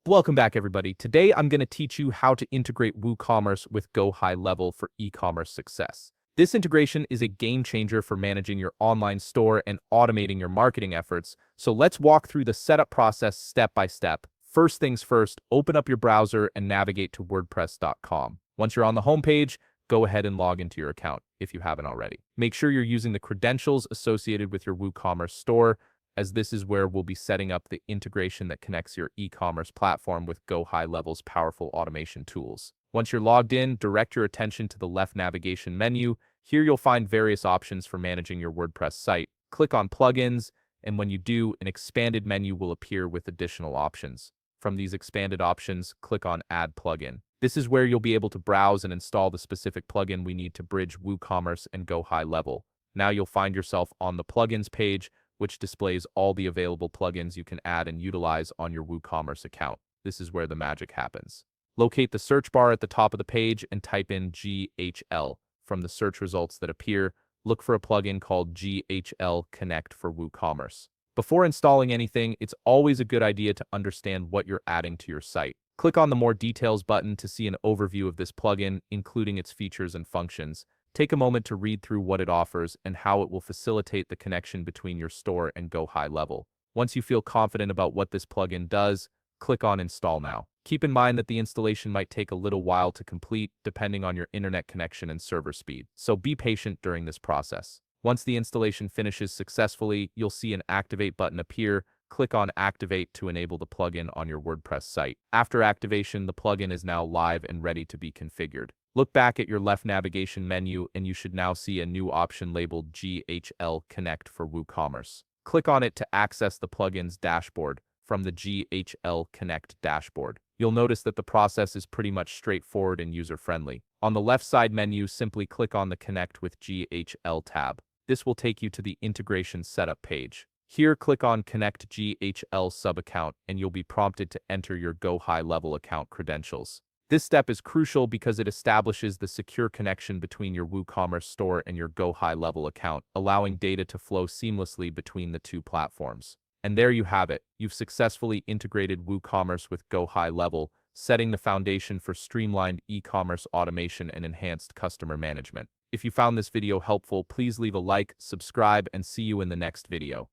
Welcome back, everybody. Today, I'm going to teach you how to integrate WooCommerce with GoHighLevel for e-commerce success. This integration is a game changer for managing your online store and automating your marketing efforts. So let's walk through the setup process step by step. First things first, open up your browser and navigate to WordPress.com. Once you're on the homepage, go ahead and log into your account if you haven't already. Make sure you're using the credentials associated with your WooCommerce store, as this is where we'll be setting up the integration that connects your e-commerce platform with GoHighLevel's powerful automation tools. Once you're logged in, direct your attention to the left navigation menu. Here you'll find various options for managing your WordPress site. Click on Plugins, and when you do, an expanded menu will appear with additional options. From these expanded options, click on Add Plugin. This is where you'll be able to browse and install the specific plugin we need to bridge WooCommerce and GoHighLevel. Now you'll find yourself on the Plugins page, which displays all the available plugins you can add and utilize on your WooCommerce account. This is where the magic happens. Locate the search bar at the top of the page and type in GHL. From the search results that appear, look for a plugin called GHL Connect for WooCommerce. Before installing anything, it's always a good idea to understand what you're adding to your site. Click on the More Details button to see an overview of this plugin, including its features and functions. Take a moment to read through what it offers and how it will facilitate the connection between your store and GoHighLevel. Once you feel confident about what this plugin does, click on Install Now. Keep in mind that the installation might take a little while to complete, depending on your internet connection and server speed, so be patient during this process. Once the installation finishes successfully, you'll see an Activate button appear. Click on Activate to enable the plugin on your WordPress site. After activation, the plugin is now live and ready to be configured. Look back at your left navigation menu and you should now see a new option labeled GHL Connect for WooCommerce. Click on it to access the plugin's dashboard from the GHL Connect dashboard. You'll notice that the process is pretty much straightforward and user-friendly. On the left side menu, simply click on the Connect with GHL tab. This will take you to the integration setup page. Here, click on Connect GHL sub-account and you'll be prompted to enter your GoHighLevel account credentials. This step is crucial because it establishes the secure connection between your WooCommerce store and your GoHighLevel account, allowing data to flow seamlessly between the two platforms. And there you have it. You've successfully integrated WooCommerce with GoHighLevel, setting the foundation for streamlined e-commerce automation and enhanced customer management. If you found this video helpful, please leave a like, subscribe, and see you in the next video.